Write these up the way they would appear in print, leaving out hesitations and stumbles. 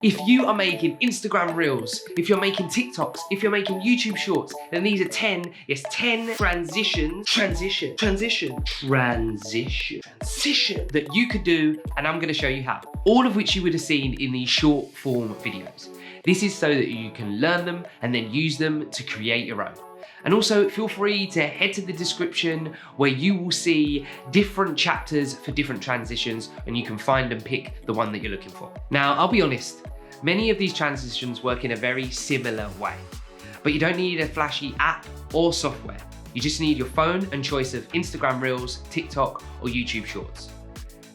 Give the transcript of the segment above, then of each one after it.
If you are making Instagram Reels, if you're making TikToks, if you're making YouTube Shorts, then these are 10 transitions that you could do, and I'm gonna show you how. All of which you would have seen in these short form videos. This is so that you can learn them and then use them to create your own. And also feel free to head to the description where you will see different chapters for different transitions and you can find and pick the one that you're looking for. Now, I'll be honest, many of these transitions work in a very similar way, but you don't need a flashy app or software. You just need your phone and choice of Instagram Reels, TikTok, or YouTube Shorts.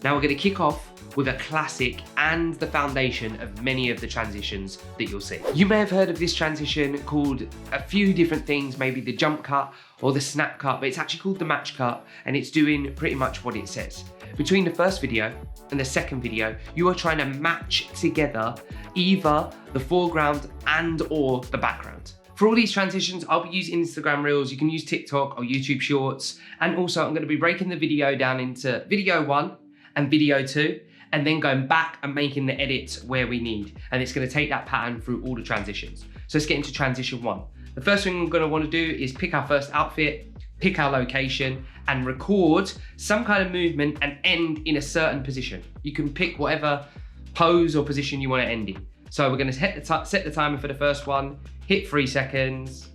Now we're gonna kick off with a classic and the foundation of many of the transitions that you'll see. You may have heard of this transition called a few different things, maybe the jump cut or the snap cut, but it's actually called the match cut, and it's doing pretty much what it says. Between the first video and the second video, you are trying to match together either the foreground and or the background. For all these transitions, I'll be using Instagram Reels, you can use TikTok or YouTube Shorts, and also I'm gonna be breaking the video down into video 1 and video 2, and then going back and making the edits where we need. And it's gonna take that pattern through all the transitions. So let's get into transition 1. The first thing we're gonna wanna do is pick our first outfit, pick our location, and record some kind of movement and end in a certain position. You can pick whatever pose or position you wanna end in. So we're gonna set the timer for the first one, hit 3 seconds,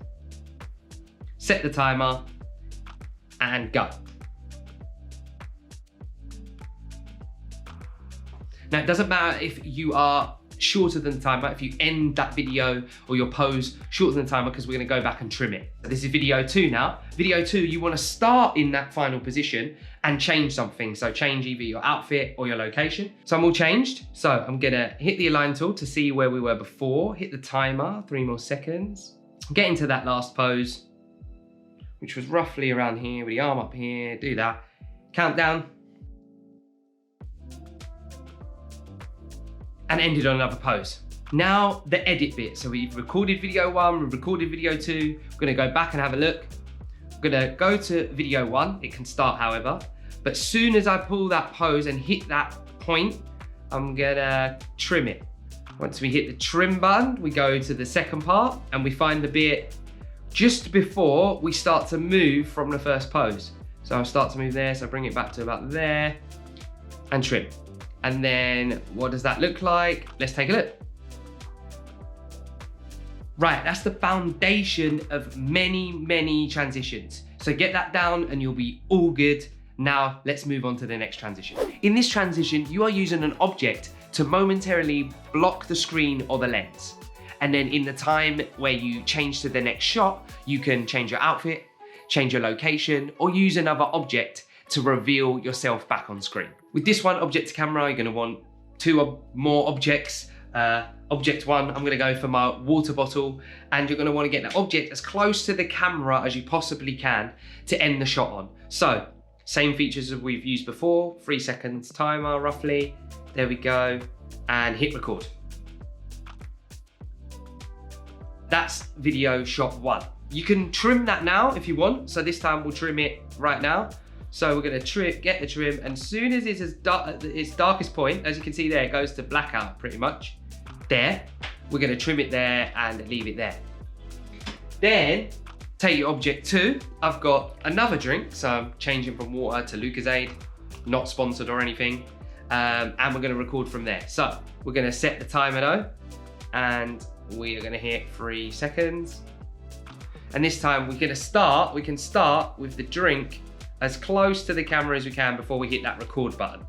set the timer, and go. Now, it doesn't matter if you are shorter than the timer, if you end that video or your pose shorter than the timer, because we're gonna go back and trim it. This is video 2 now. Video 2, you wanna start in that final position and change something. So change either your outfit or your location. So I'm all changed. So I'm gonna hit the align tool to see where we were before, hit the timer, 3 more seconds. Get into that last pose, which was roughly around here with the arm up here, do that. Countdown. And ended on another pose. Now the edit bit. So we've recorded video 1, we've recorded video 2. We're gonna go back and have a look. We're gonna go to video 1. It can start however, but soon as I pull that pose and hit that point, I'm gonna trim it. Once we hit the trim button, we go to the second part and we find the bit just before we start to move from the first pose. So I'll start to move there, so bring it back to about there and trim. And then what does that look like? Let's take a look. Right, that's the foundation of many, many transitions. So get that down and you'll be all good. Now let's move on to the next transition. In this transition, you are using an object to momentarily block the screen or the lens. And then in the time where you change to the next shot, you can change your outfit, change your location, or use another object to reveal yourself back on screen. With this one object to camera, you're gonna want 2 or more objects. Object 1, I'm gonna go for my water bottle, and you're gonna wanna get the object as close to the camera as you possibly can to end the shot on. So, same features as we've used before, 3 seconds timer roughly. There we go, and hit record. That's video shot 1. You can trim that now if you want. So this time we'll trim it right now. So we're gonna get the trim, and as soon as it's its darkest point, as you can see there, it goes to blackout pretty much. There, we're gonna trim it there and leave it there. Then, take your object 2. I've got another drink, so I'm changing from water to Lucozade, not sponsored or anything. And we're gonna record from there. So, we're gonna set the timer though, and we are gonna hit 3 seconds. And this time we can start with the drink as close to the camera as we can before we hit that record button.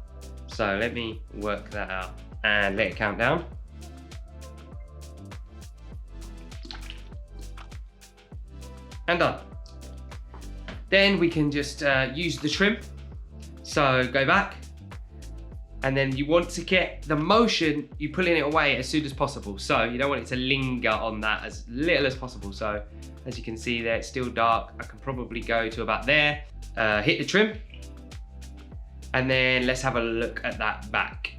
So let me work that out and let it count down. And done. Then we can just use the trim. So go back, and then you want to get the motion, you're pulling it away as soon as possible. So you don't want it to linger on that as little as possible. So as you can see there, it's still dark. I can probably go to about there. Hit the trim, and then let's have a look at that back.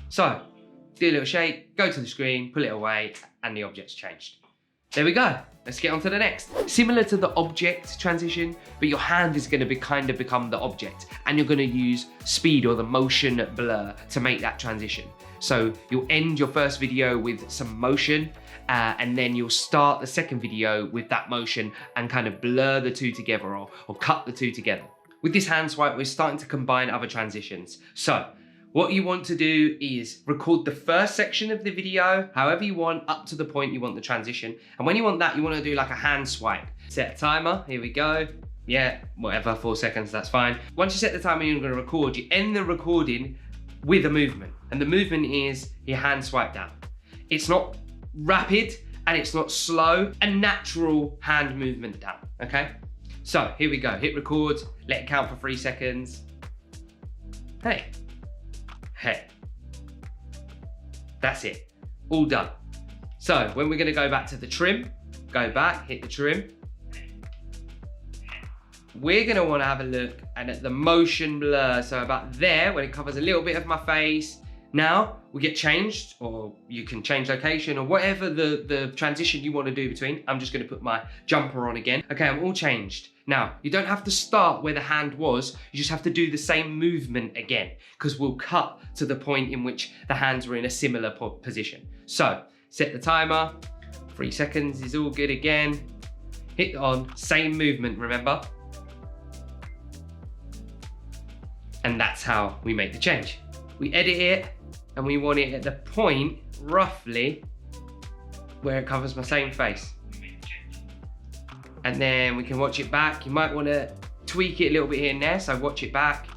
So, do a little shake, go to the screen, pull it away, and the object's changed. There we go. Let's get on to the next. Similar to the object transition, but your hand is going to kind of become the object, and you're going to use speed or the motion blur to make that transition. So you'll end your first video with some motion, and then you'll start the second video with that motion and kind of blur the two together or cut the two together. With this hand swipe, we're starting to combine other transitions. So what you want to do is record the first section of the video, however you want, up to the point you want the transition. And when you want that, you want to do like a hand swipe. Set a timer, here we go. Yeah, whatever, 4 seconds, that's fine. Once you set the timer, you're going to record. You end the recording with a movement. And the movement is your hand swipe down. It's not rapid and it's not slow, a natural hand movement down, okay? So here we go, hit record, let it count for 3 seconds. Hey. Hey. That's it, all done. So when we're gonna go back to the trim, go back, hit the trim. We're gonna wanna have a look and at the motion blur. So about there, when it covers a little bit of my face, now we get changed, or you can change location or whatever the transition you wanna do between. I'm just gonna put my jumper on again. Okay, I'm all changed. Now, you don't have to start where the hand was, you just have to do the same movement again, because we'll cut to the point in which the hands were in a similar position. So, set the timer, 3 seconds is all good again. Hit on, same movement, remember? And that's how we make the change. We edit it, and we want it at the point, roughly, where it covers my same face. And then we can watch it back. You might want to tweak it a little bit here and there, so watch it back.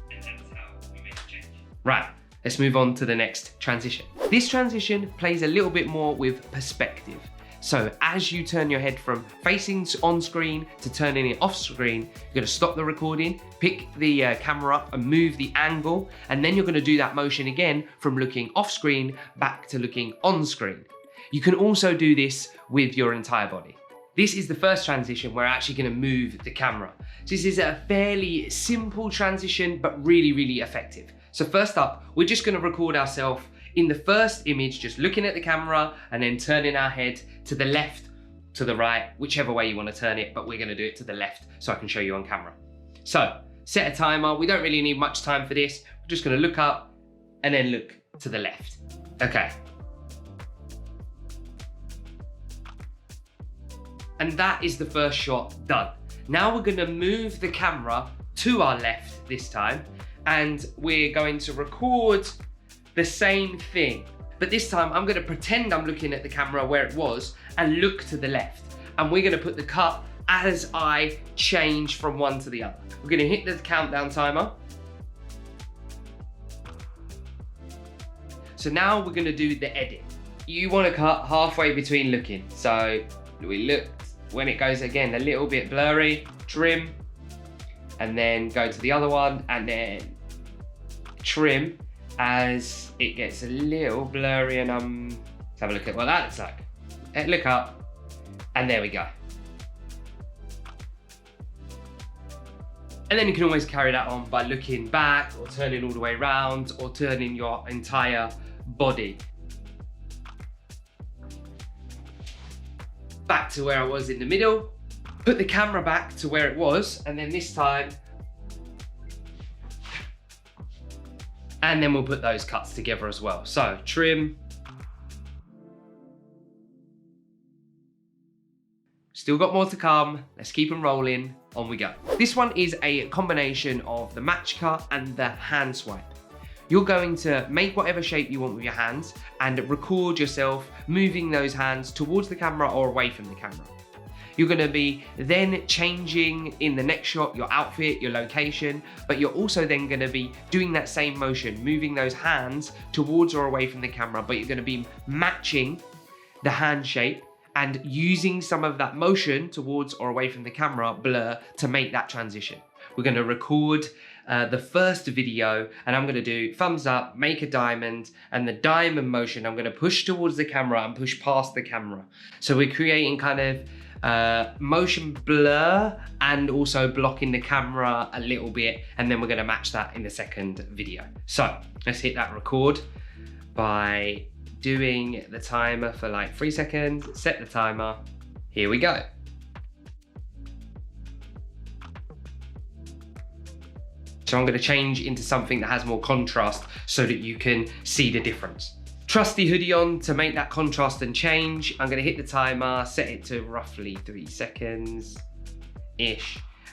And that's how we make a change. Right, let's move on to the next transition. This transition plays a little bit more with perspective. So as you turn your head from facing on screen to turning it off screen, you're gonna stop the recording, pick the camera up and move the angle, and then you're gonna do that motion again from looking off screen back to looking on screen. You can also do this with your entire body. This is the first transition where I'm actually gonna move the camera. So this is a fairly simple transition, but really, really effective. So first up, we're just gonna record ourselves in the first image, just looking at the camera and then turning our head to the left, to the right, whichever way you wanna turn it, but we're gonna do it to the left so I can show you on camera. So set a timer. We don't really need much time for this. We're just gonna look up and then look to the left. Okay. And that is the first shot done. Now we're gonna move the camera to our left this time, and we're going to record the same thing. But this time I'm gonna pretend I'm looking at the camera where it was and look to the left. And we're gonna put the cut as I change from one to the other. We're gonna hit the countdown timer. So now we're gonna do the edit. You wanna cut halfway between looking. So we look, when it goes again a little bit blurry, trim, and then go to the other one and then trim as it gets a little blurry, and let's have a look at what that looks like. Look up, and there we go. And then you can always carry that on by looking back or turning all the way around or turning your entire body. Back to where I was in the middle, put the camera back to where it was, and then this time, and then we'll put those cuts together as well. So trim, still got more to come. Let's keep them rolling, on we go. This one is a combination of the match cut and the hand swipe. You're going to make whatever shape you want with your hands and record yourself moving those hands towards the camera or away from the camera. You're gonna be then changing in the next shot your outfit, your location, but you're also then gonna be doing that same motion, moving those hands towards or away from the camera, but you're gonna be matching the hand shape and using some of that motion towards or away from the camera blur to make that transition. We're gonna record the first video, and I'm gonna do thumbs up, make a diamond, and the diamond motion I'm gonna push towards the camera and push past the camera. So we're creating kind of motion blur and also blocking the camera a little bit, and then we're gonna match that in the second video. So let's hit that record by doing the timer for like 3 seconds, set the timer, here we go. So I'm gonna change into something that has more contrast so that you can see the difference. Trusty hoodie on to make that contrast and change. I'm gonna hit the timer, set it to roughly 3 seconds-ish.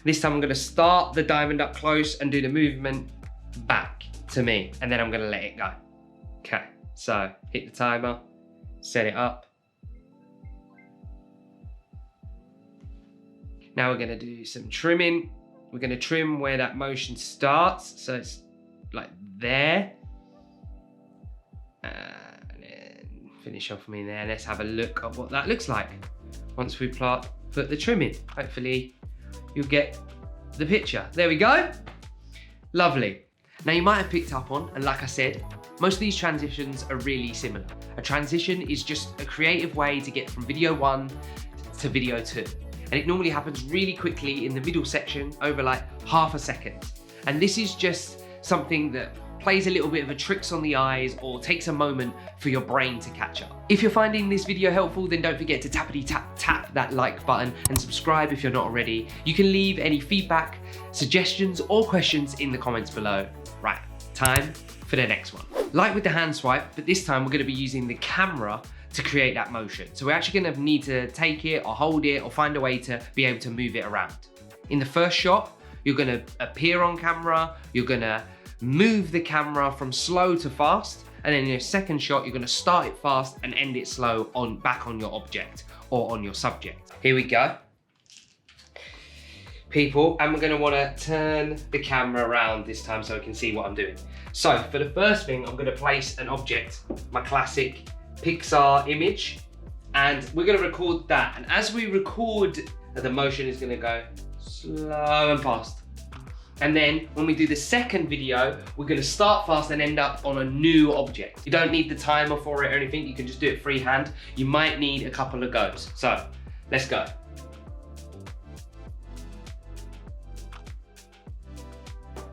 This time I'm gonna start the diamond up close and do the movement back to me, and then I'm gonna let it go. Okay, so hit the timer, set it up. Now we're gonna do some trimming. We're gonna trim where that motion starts, so it's like there. And then finish off me there. Let's have a look at what that looks like once we put the trim in. Hopefully you'll get the picture. There we go. Lovely. Now you might have picked up on, and like I said, most of these transitions are really similar. A transition is just a creative way to get from video 1 to video 2. And it normally happens really quickly in the middle section over like half a second. And this is just something that plays a little bit of a tricks on the eyes or takes a moment for your brain to catch up. If you're finding this video helpful, then don't forget to tap that like button and subscribe if you're not already. You can leave any feedback, suggestions, or questions in the comments below. Right, time for the next one. Like with the hand swipe, but this time we're gonna be using the camera to create that motion. So we're actually gonna need to take it or hold it or find a way to be able to move it around. In the first shot, you're gonna appear on camera, you're gonna move the camera from slow to fast, and then in your second shot, you're gonna start it fast and end it slow back on your object or on your subject. Here we go. People, and we're gonna wanna turn the camera around this time so I can see what I'm doing. So for the first thing, I'm gonna place an object, my classic Pixar image, and we're gonna record that. And as we record, the motion is gonna go slow and fast. And then when we do the second video, we're gonna start fast and end up on a new object. You don't need the timer for it or anything, you can just do it freehand. You might need a couple of goes. So let's go.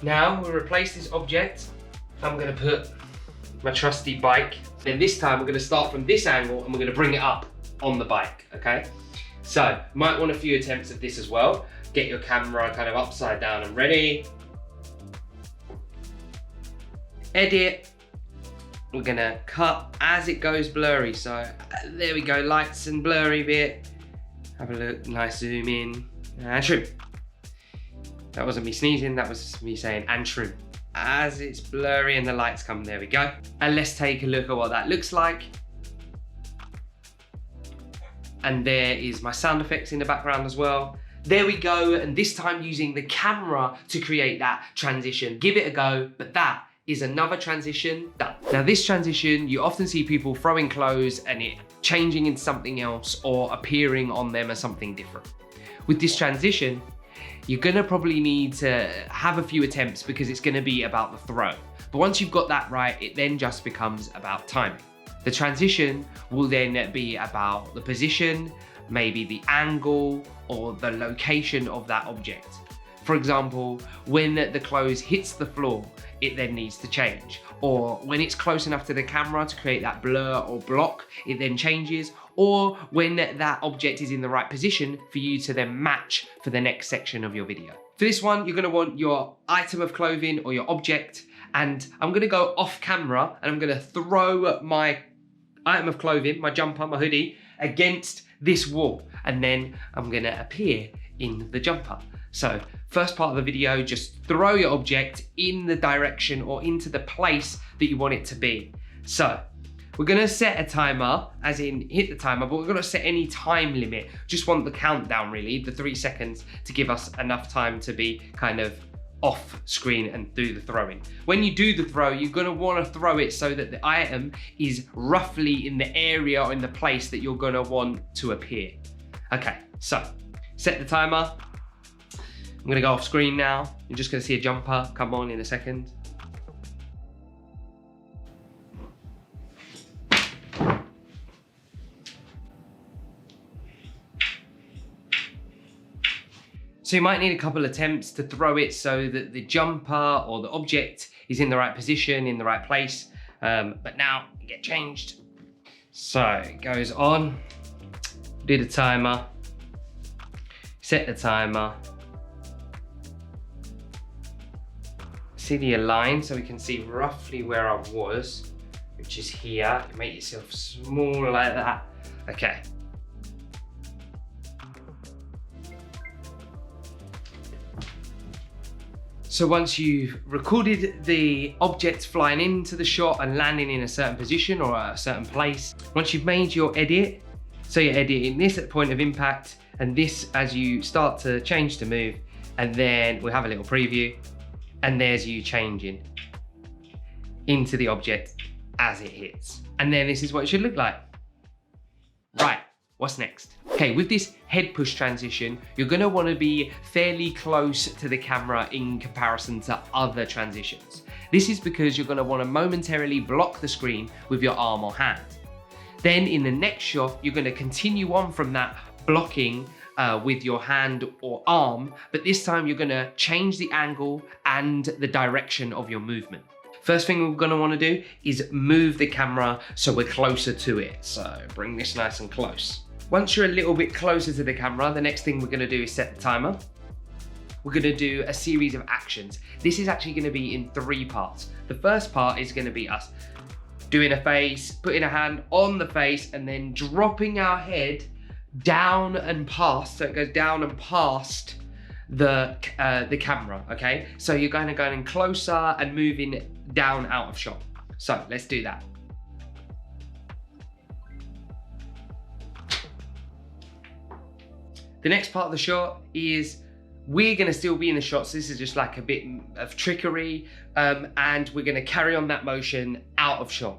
Now we'll replace this object. I'm gonna put my trusty bike. Then this time we're gonna start from this angle and we're gonna bring it up on the bike, okay? So, might want a few attempts at this as well. Get your camera kind of upside down and ready. Edit. We're gonna cut as it goes blurry. So, there we go, lights and blurry bit. Have a look, nice zoom in, and trim. That wasn't me sneezing, that was me saying, and trim. As it's blurry and the lights come, there we go. And let's take a look at what that looks like. And there is my sound effects in the background as well. There we go, and this time using the camera to create that transition. Give it a go, but that is another transition done. Now this transition, you often see people throwing clothes and it changing into something else or appearing on them as something different. With this transition, you're gonna probably need to have a few attempts because it's gonna be about the throw. But once you've got that right, it then just becomes about timing. The transition will then be about the position, maybe the angle or the location of that object. For example, when the clothes hits the floor, it then needs to change. Or when it's close enough to the camera to create that blur or block, it then changes. Or when that object is in the right position for you to then match for the next section of your video. For this one, you're gonna want your item of clothing or your object, and I'm gonna go off camera and I'm gonna throw my item of clothing, my jumper, my hoodie, against this wall. And then I'm gonna appear in the jumper. So first part of the video, just throw your object in the direction or into the place that you want it to be. So we're gonna set a timer, as in hit the timer, but we're gonna set any time limit. Just want the countdown really, the 3 seconds, to give us enough time to be kind of off screen and do the throwing. When you do the throw, you're gonna wanna throw it so that the item is roughly in the area or in the place that you're gonna want to appear. Okay, so set the timer. I'm gonna go off screen now. You're just gonna see a jumper come on in a second. So you might need a couple attempts to throw it so that the jumper or the object is in the right position, in the right place. But now get changed So it goes on, do the timer, set the timer, see the align so we can see roughly where I was, which is here. You make yourself small like that. Okay. So once you've recorded the object flying into the shot and landing in a certain position or a certain place, once you've made your edit, so you're editing this at the point of impact and this as you start to change to move, and then we'll have a little preview, and there's you changing into the object as it hits. And then this is what it should look like. Right, what's next? Okay, with this head push transition, you're gonna wanna be fairly close to the camera in comparison to other transitions. This is because you're gonna wanna momentarily block the screen with your arm or hand. Then in the next shot, you're gonna continue on from that blocking with your hand or arm, but this time you're gonna change the angle and the direction of your movement. First thing we're gonna wanna do is move the camera so we're closer to it. So bring this nice and close. Once you're a little bit closer to the camera, the next thing we're gonna do is set the timer. We're gonna do a series of actions. This is actually gonna be in 3 parts. The first part is gonna be us doing a face, putting a hand on the face, and then dropping our head down and past, so it goes down and past the camera, okay? So you're going closer and moving down out of shot. So let's do that. The next part of the shot is we're gonna still be in the shot, so this is just like a bit of trickery, and we're gonna carry on that motion out of shot.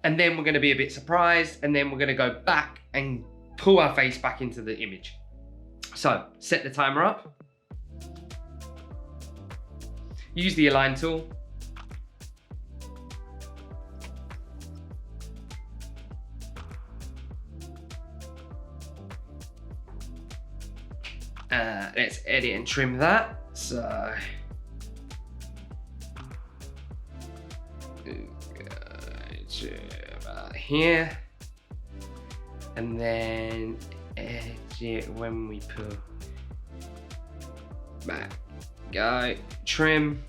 And then we're gonna be a bit surprised, and then we're gonna go back and pull our face back into the image. So set the timer up. Use the align tool. Let's edit and trim that. So about here, and then edit when we pull back. Go trim.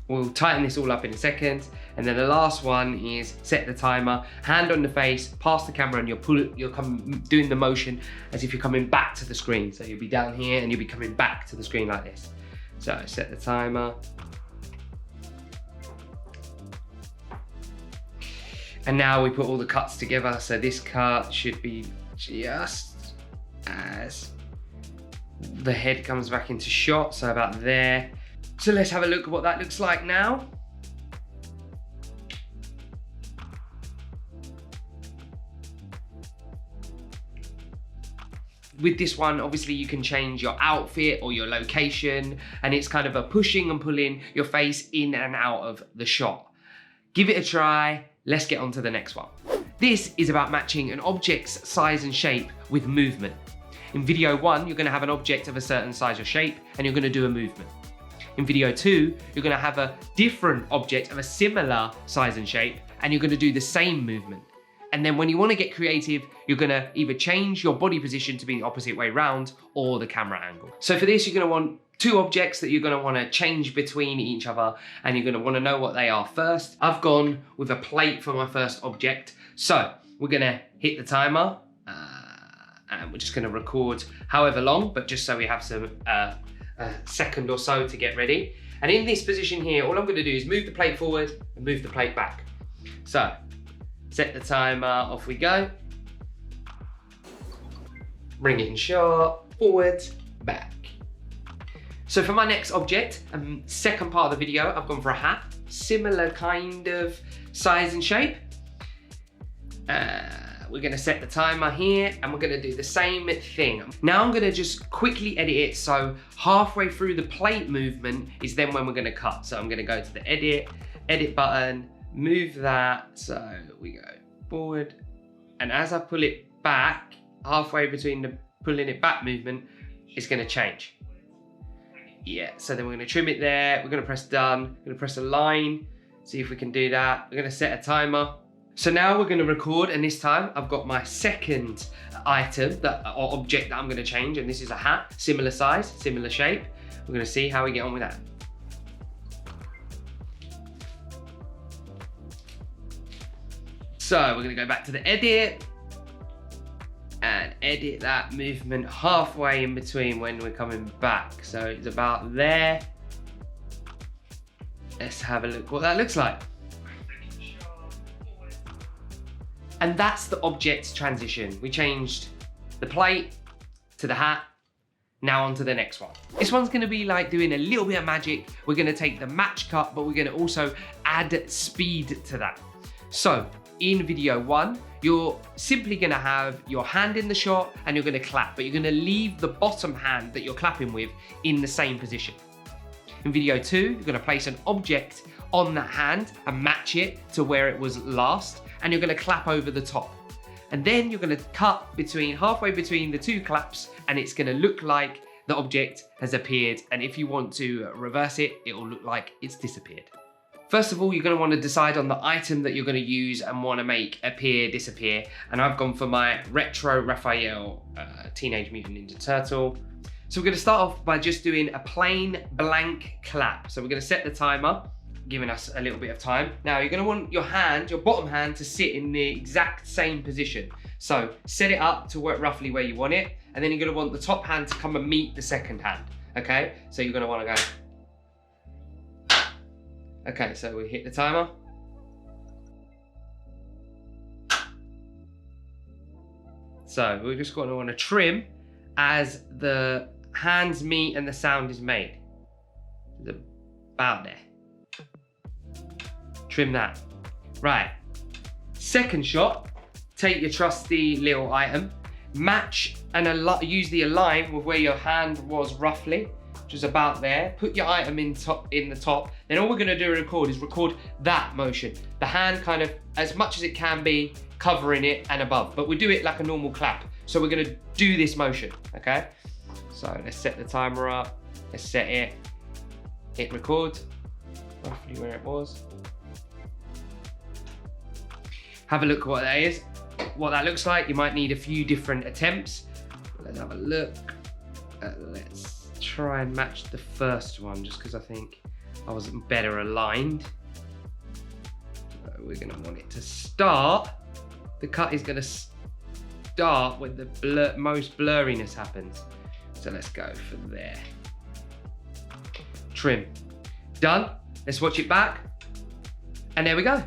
We'll tighten this all up in a second. And then the last one is set the timer, hand on the face, past the camera, and you're doing the motion as if you're coming back to the screen. So you'll be down here and you'll be coming back to the screen like this. So set the timer. And now we put all the cuts together. So this cut should be just as the head comes back into shot, so about there. So let's have a look at what that looks like now. With this one, obviously you can change your outfit or your location, and it's kind of a pushing and pulling your face in and out of the shot. Give it a try. Let's get on to the next one. This is about matching an object's size and shape with movement. In video 1, you're gonna have an object of a certain size or shape, and you're gonna do a movement. In video 2, you're gonna have a different object of a similar size and shape, and you're gonna do the same movement. And then when you wanna get creative, you're gonna either change your body position to be the opposite way round or the camera angle. So for this, you're gonna want 2 objects that you're gonna wanna change between each other, and you're gonna wanna know what they are first. I've gone with a plate for my first object. So we're gonna hit the timer, and we're just gonna record however long, but just so we have some a second or so to get ready. And in this position here, all I'm gonna do is move the plate forward and move the plate back. So set the timer, off we go. Bring it in shot, forward, back. So for my next object, second part of the video, I've gone for a hat. Similar kind of size and shape. We're gonna set the timer here, and we're gonna do the same thing. Now I'm gonna just quickly edit it, so halfway through the plate movement is then when we're gonna cut. So I'm gonna go to the edit button, move that, so we go forward, and as I pull it back, halfway between the pulling it back movement, it's gonna change. Yeah, so then we're gonna trim it there, we're gonna press done, we're gonna press align, see if we can do that. We're gonna set a timer, So now we're going to record, and this time I've got my second item or object that I'm going to change, and this is a hat, similar size, similar shape. We're going to see how we get on with that. So we're going to go back to the edit and edit that movement halfway in between when we're coming back. So it's about there. Let's have a look what that looks like. And that's the object transition. We changed the plate to the hat. Now on to the next one. This one's gonna be like doing a little bit of magic. We're gonna take the match cut, but we're gonna also add speed to that. So in video 1, you're simply gonna have your hand in the shot and you're gonna clap, but you're gonna leave the bottom hand that you're clapping with in the same position. In video 2, you're gonna place an object on that hand and match it to where it was last, and you're gonna clap over the top. And then you're gonna cut halfway between the two claps, and it's gonna look like the object has appeared. And if you want to reverse it, it will look like it's disappeared. First of all, you're gonna wanna decide on the item that you're gonna use and wanna make appear, disappear. And I've gone for my Retro Raphael Teenage Mutant Ninja Turtle. So we're gonna start off by just doing a plain blank clap. So we're gonna set the timer, giving us a little bit of time. Now you're gonna want your hand, your bottom hand, to sit in the exact same position. So set it up to work roughly where you want it, and then you're gonna want the top hand to come and meet the second hand, okay? So you're gonna wanna go. Okay, so we hit the timer. So we're just gonna wanna trim as the hands meet and the sound is made. It's about there. Trim that. Right, second shot, take your trusty little item, match and use the align with where your hand was roughly, which is about there. Put your item in the top. Then all we're gonna do is record that motion. The hand kind of, as much as it can be, covering it and above, but we do it like a normal clap. So we're gonna do this motion, okay? So let's set the timer up, let's set it, hit record, roughly where it was. Have a look at what that is, what that looks like. You might need a few different attempts. Let's have a look. Let's try and match the first one, just because I think I was better aligned. So we're gonna want it to start. The cut is gonna start when the most blurriness happens. So let's go for there. Trim. Done. Let's watch it back. And there we go.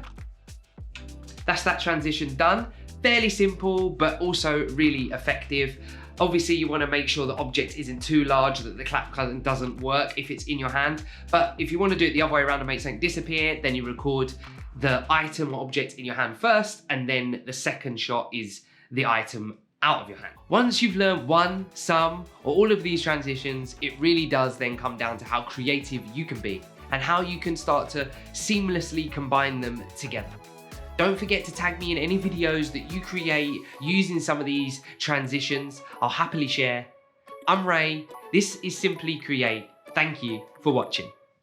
That's that transition done. Fairly simple, but also really effective. Obviously, you want to make sure the object isn't too large that the clap doesn't work if it's in your hand. But if you want to do it the other way around and make something disappear, then you record the item or object in your hand first, and then the second shot is the item out of your hand. Once you've learned one, some, or all of these transitions, it really does then come down to how creative you can be and how you can start to seamlessly combine them together. Don't forget to tag me in any videos that you create using some of these transitions. I'll happily share. I'm Ray. This is Simply Create. Thank you for watching.